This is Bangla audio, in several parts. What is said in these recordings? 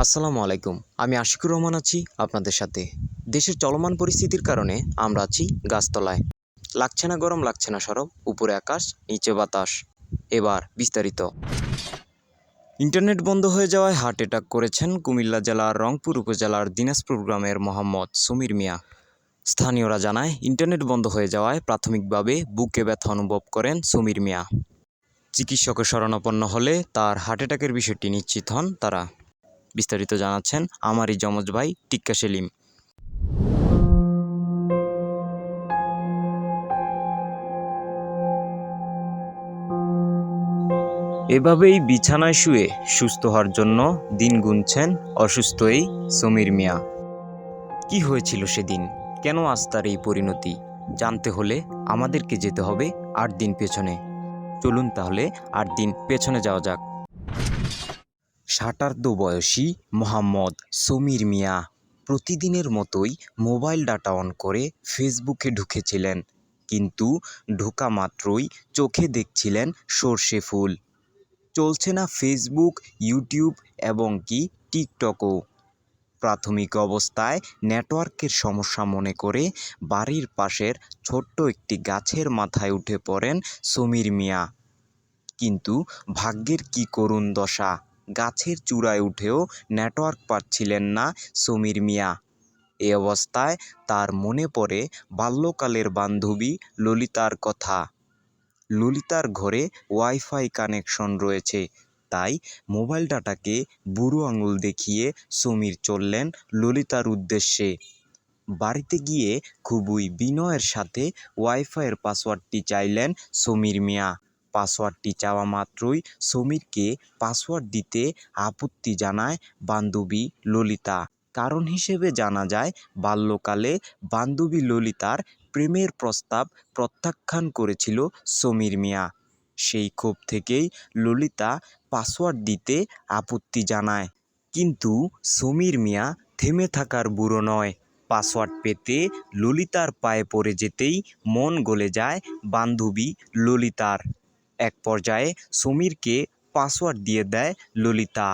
আসসালামু আলাইকুম। আমি আশিকুর রহমান আছি আপনাদের সাথে। দেশের চলমান পরিস্থিতির কারণে আমরা আছি গাছতলায়। লাগছে না গরম, লাগছে না সরব, উপরে আকাশ, নিচে বাতাস। এবার বিস্তারিত। ইন্টারনেট বন্ধ হয়ে যাওয়ায় হার্ট অ্যাটাক করেছেন কুমিল্লা জেলার রংপুর উপজেলার দিনাজপুর গ্রামের মোহাম্মদ সমীর মিয়া। স্থানীয়রা জানায়, ইন্টারনেট বন্ধ হয়ে যাওয়ায় প্রাথমিকভাবে বুকে ব্যথা অনুভব করেন সমীর মিয়া। চিকিৎসকের শরণাপন্ন হলে তার হার্ট অ্যাটাকের বিষয়টি নিশ্চিত হন তারা। বিস্তারিত জানাচ্ছেন আমারই যমজ ভাই টিক্কা সেলিম। এভাবেই বিছানায় শুয়ে সুস্থ হওয়ার জন্য দিন গুনছেন অসুস্থ এই সমীর মিয়া। কি হয়েছিল সেদিন, কেন আজ তার এই পরিণতি, জানতে হলে আমাদেরকে যেতে হবে ৮ দিন পেছনে। চলুন তাহলে ৮ দিন পেছনে যাওয়া যাক। ৭৮ বয়সী মোহাম্মদ সমীর মিয়া প্রতিদিনের মতোই মোবাইল ডাটা অন করে ফেসবুকে ঢুকেছিলেন, কিন্তু ঢোকা মাত্রই চোখে দেখছিলেন সর্ষে ফুল। চলছে না ফেসবুক, ইউটিউব এবং কি টিকটকও। প্রাথমিক অবস্থায় নেটওয়ার্কের সমস্যা মনে করে বাড়ির পাশের ছোট্ট একটি গাছের মাথায় উঠে পড়েন সমীর মিয়া। কিন্তু ভাগ্যের কি করুণ দশা, গাছের চূড়ায় উঠেও নেটওয়ার্ক পাচ্ছিলেন না সমীর মিয়া। এ অবস্থায় তার মনে পড়ে বাল্যকালের বান্ধবী ললিতার কথা। ললিতার ঘরে ওয়াইফাই কানেকশন রয়েছে, তাই মোবাইল ডাটাকে বুড়ো আঙুল দেখিয়ে সমীর চললেন ললিতার উদ্দেশ্যে। বাড়িতে গিয়ে খুবই বিনয়ের সাথে ওয়াইফাইয়ের পাসওয়ার্ডটি চাইলেন সমীর মিয়া। পাসওয়ার্ডটি চাওয়া মাত্রই সমীরকে পাসওয়ার্ড দিতে আপত্তি জানায় বান্ধবী ললিতা। কারণ হিসেবে জানা যায়, বাল্যকালে বান্ধবী ললিতার প্রেমের প্রস্তাব প্রত্যাখ্যান করেছিল সমীর মিয়া। সেই ক্ষোভ থেকেই ললিতা পাসওয়ার্ড দিতে আপত্তি জানায়। কিন্তু সমীর মিয়া থেমে থাকার বুড়ো নয়। পাসওয়ার্ড পেতে ললিতার পায়ে পড়ে যেতেই মন গলে যায় বান্ধবী ললিতার। এক পর্যায়ে সমীরকে পাসওয়ার্ড দিয়ে দেয় ললিতা।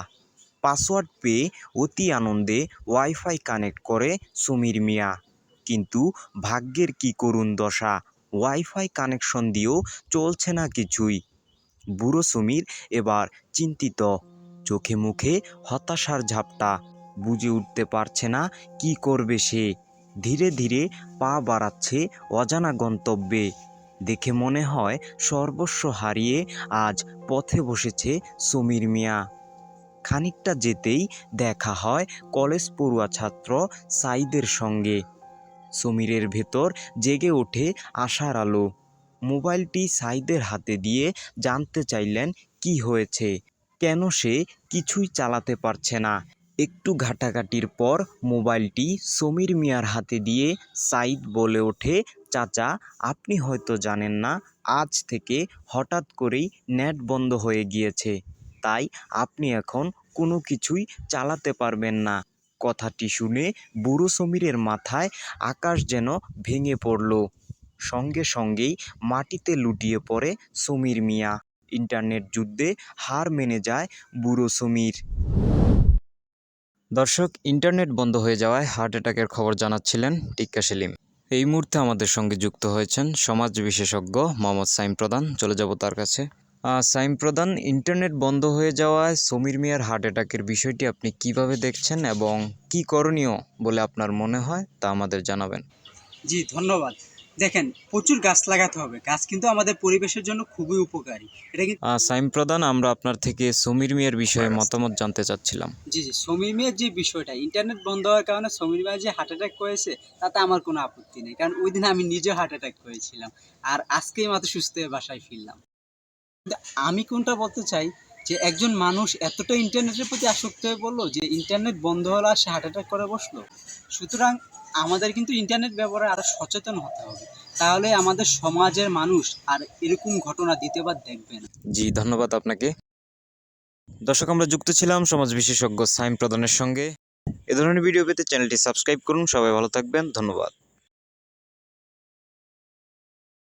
পাসওয়ার্ড পেয়ে অতি আনন্দে ওয়াইফাই কানেক্ট করে সমীর মিয়া। কিন্তু ভাগ্যের কি করুণ দশা, ওয়াইফাই কানেকশন দিয়েও চলছে না কিছুই। বুড়ো সমীর এবার চিন্তিত, চোখে মুখে হতাশার ঝাপটা। বুঝে উঠতে পারছে না কি করবে সে। ধীরে ধীরে পা বাড়াচ্ছে অজানা গন্তব্যে। দেখে মনে হয় সর্বস্ব হারিয়ে আজ পথে বসেছে সমীর মিয়া। খানিকটা যেতেই দেখা হয় কলেজ পড়ুয়া ছাত্র সাইদের সঙ্গে। সমীরের ভেতর জেগে ওঠে আশার আলো। মোবাইলটি সাইদের হাতে দিয়ে জানতে চাইলেন কি হয়েছে, কেন সে কিছুই চালাতে পারছে না। একটু ঘাটাঘাটির পর মোবাইলটি সমীর মিয়ার হাতে দিয়ে সাইদ বলে ওঠে, চাচা, আপনি হয়তো জানেন না, আজ থেকে হঠাৎ করেই নেট বন্ধ হয়ে গিয়েছে, তাই আপনি এখন কোনো কিছুই চালাতে পারবেন না। কথাটি শুনে বুড়ো সমীরের মাথায় আকাশ যেন ভেঙে পড়ল। সঙ্গে সঙ্গেই মাটিতে লুটিয়ে পড়ে সমীর মিয়া। ইন্টারনেট যুদ্ধে হার মেনে যায় বুড়ো সমীর। দর্শক, ইন্টারনেট বন্ধ হয়ে যাওয়ায় হার্ট অ্যাটাকের খবর জানাচ্ছিলেন টিক্কা সেলিম। এই মুহূর্তে আমাদের সঙ্গে যুক্ত হয়েছেন সমাজ বিশেষজ্ঞ মোহাম্মদ সাইম প্রধান। চলে যাব তার কাছে। সাইম প্রধান, ইন্টারনেট বন্ধ হয়ে যাওয়ায় সমীর মিয়ার হার্ট অ্যাটাকের বিষয়টি আপনি কিভাবে দেখছেন এবং কি করণীয় বলে আপনার মনে হয় তা আমাদের জানাবেন। জি, ধন্যবাদ। দেখেন, প্রচুর গাছ লাগাতে হবে। গাছ কিন্তু আমাদের পরিবেশের জন্য খুবই উপকারী। এটা কিন্তু সাইম প্রধান, আমরা আপনার থেকে সমীর মিয়ার বিষয়ে মতামত জানতে চাচ্ছিলাম। জি, সমীর মিয়ার যে বিষয়টা, ইন্টারনেট বন্ধ হওয়ার কারণে সমীর মিয়া যে হার্ট অ্যাটাক করেছে, তাতে আমার কোনো আপত্তি নেই। কারণ ওই দিন আমি নিজেও হার্ট অ্যাটাক করেছিলাম। আর আজকেই মাত্র সুস্থ হয়ে বাসায় ফিরলাম। কিন্তু আমি কোনটা বলতে চাই, যে একজন মানুষ এতটা ইন্টারনেটের প্রতি আসক্ত হয়ে পড়লো যে ইন্টারনেট বন্ধ হলো আর সে হার্ট অ্যাটাক করে বসলো। সুতরাং আমাদের কিন্তু ইন্টারনেট ব্যবহারে আরও সচেতন হতে হবে। তাহলে আমাদের সমাজের মানুষ আর এরকম ঘটনা দ্বিতীয়বার দেখবে না। জি, ধন্যবাদ আপনাকে। দর্শক, আমরা যুক্ত ছিলাম সমাজ বিশেষজ্ঞ সাইম প্রধানের সঙ্গে। এ ধরনের ভিডিও পেতে চ্যানেলটি সাবস্ক্রাইব করুন। সবাই ভালো থাকবেন, ধন্যবাদ।